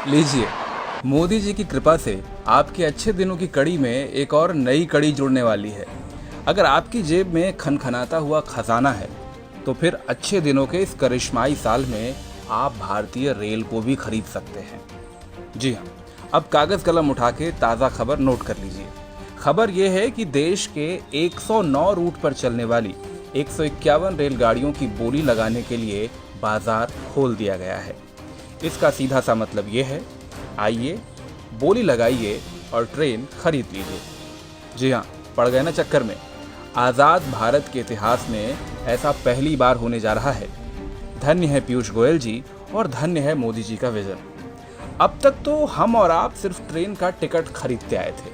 लीजिए, मोदी जी की कृपा से आपके अच्छे दिनों की कड़ी में एक और नई कड़ी जुड़ने वाली है। अगर आपकी जेब में खनखनाता हुआ खजाना है, तो फिर अच्छे दिनों के इस करिश्माई साल में आप भारतीय रेल को भी खरीद सकते हैं। जी हाँ, अब कागज कलम उठा के ताज़ा खबर नोट कर लीजिए। खबर यह है कि देश के 109 रूट पर चलने वाली 151 रेलगाड़ियों की बोली लगाने के लिए बाजार खोल दिया गया है। इसका सीधा सा मतलब ये है, आइए, बोली लगाइए और ट्रेन खरीद लीजिए। जी हाँ, पड़ गए ना चक्कर में। आज़ाद भारत के इतिहास में ऐसा पहली बार होने जा रहा है। धन्य है पीयूष गोयल जी और धन्य है मोदी जी का विजन। अब तक तो हम और आप सिर्फ ट्रेन का टिकट खरीदते आए थे।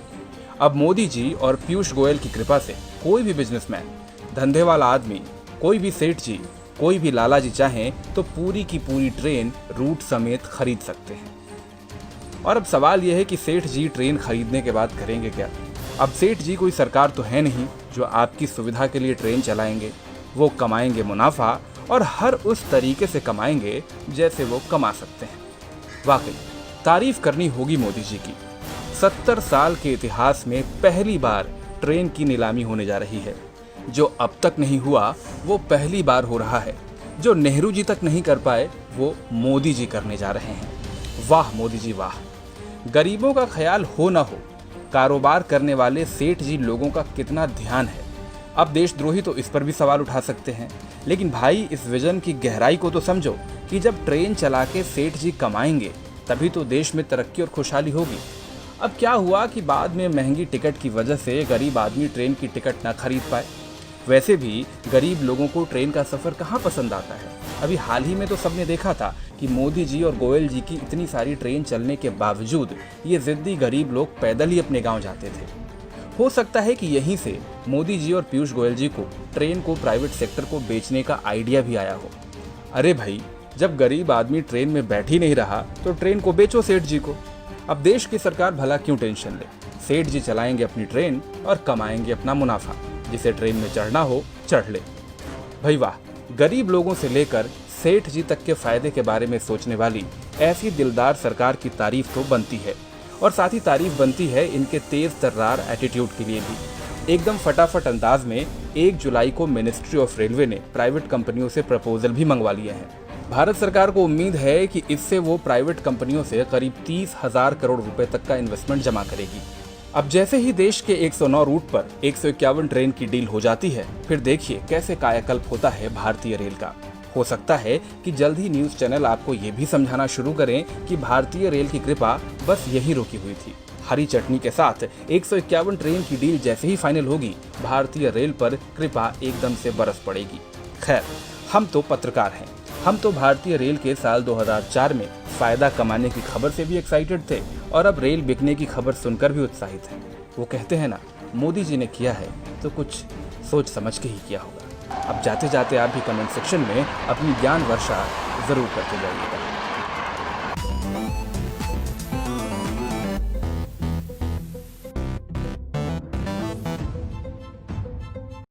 अब मोदी जी और पीयूष गोयल की कृपा से कोई भी बिजनेसमैन, धंधे वाला आदमी, कोई भी सेठ जी, कोई भी लाला जी चाहें तो पूरी की पूरी ट्रेन रूट समेत खरीद सकते हैं। और अब सवाल यह है कि सेठ जी ट्रेन खरीदने के बाद करेंगे क्या? अब सेठ जी कोई सरकार तो है नहीं जो आपकी सुविधा के लिए ट्रेन चलाएंगे। वो कमाएंगे मुनाफा, और हर उस तरीके से कमाएंगे जैसे वो कमा सकते हैं। वाकई तारीफ करनी होगी मोदी जी की। 70 साल के इतिहास में पहली बार ट्रेन की नीलामी होने जा रही है। जो अब तक नहीं हुआ वो पहली बार हो रहा है। जो नेहरू जी तक नहीं कर पाए वो मोदी जी करने जा रहे हैं। वाह मोदी जी वाह। गरीबों का ख्याल हो ना हो, कारोबार करने वाले सेठ जी लोगों का कितना ध्यान है। अब देशद्रोही तो इस पर भी सवाल उठा सकते हैं, लेकिन भाई इस विजन की गहराई को तो समझो कि जब ट्रेन चला के सेठ जी कमाएंगे तभी तो देश में तरक्की और खुशहाली होगी। अब क्या हुआ कि बाद में महंगी टिकट की वजह से गरीब आदमी ट्रेन की टिकट ना खरीद पाए। वैसे भी गरीब लोगों को ट्रेन का सफ़र कहाँ पसंद आता है। अभी हाल ही में तो सबने देखा था कि मोदी जी और गोयल जी की इतनी सारी ट्रेन चलने के बावजूद ये ज़िद्दी गरीब लोग पैदल ही अपने गांव जाते थे। हो सकता है कि यहीं से मोदी जी और पीयूष गोयल जी को ट्रेन को प्राइवेट सेक्टर को बेचने का आइडिया भी आया हो। अरे भाई, जब गरीब आदमी ट्रेन में बैठ ही नहीं रहा तो ट्रेन को बेचो सेठ जी को। अब देश की सरकार भला क्यों टेंशन ले। सेठ जी चलाएंगे अपनी ट्रेन और कमाएंगे अपना मुनाफा। जिसे ट्रेन में चढ़ना हो चढ़ ले। भाई वाह, गरीब लोगों से लेकर सेठ जी तक के फायदे के बारे में सोचने वाली ऐसी दिलदार सरकार की तारीफ तो बनती है। और साथ ही तारीफ बनती है इनके तेज तर्रार एटीट्यूड के लिए भी। एकदम फटाफट अंदाज में 1 जुलाई को मिनिस्ट्री ऑफ रेलवे ने प्राइवेट कंपनियों से प्रपोजल भी मंगवा लिए हैं। भारत सरकार को उम्मीद है कि इससे वो प्राइवेट कंपनियों से करीब 30,000 करोड़ रुपए तक का इन्वेस्टमेंट जमा करेगी। अब जैसे ही देश के 109 रूट पर 151 ट्रेन की डील हो जाती है, फिर देखिए कैसे कायाकल्प होता है भारतीय रेल का। हो सकता है कि जल्द ही न्यूज चैनल आपको ये भी समझाना शुरू करें कि भारतीय रेल की कृपा बस यही रुकी हुई थी। हरी चटनी के साथ 151 ट्रेन की डील जैसे ही फाइनल होगी, भारतीय रेल पर कृपा एकदम से बरस पड़ेगी। खैर, हम तो पत्रकार हैं। हम तो भारतीय रेल के साल 2004 में फायदा कमाने की खबर से भी एक्साइटेड थे और अब रेल बिकने की खबर सुनकर भी उत्साहित हैं। वो कहते हैं ना, मोदी जी ने किया है तो कुछ सोच समझ के ही किया होगा। अब जाते जाते आप भी कमेंट सेक्शन में अपनी ज्ञान वर्षा जरूर करते जाइएगा।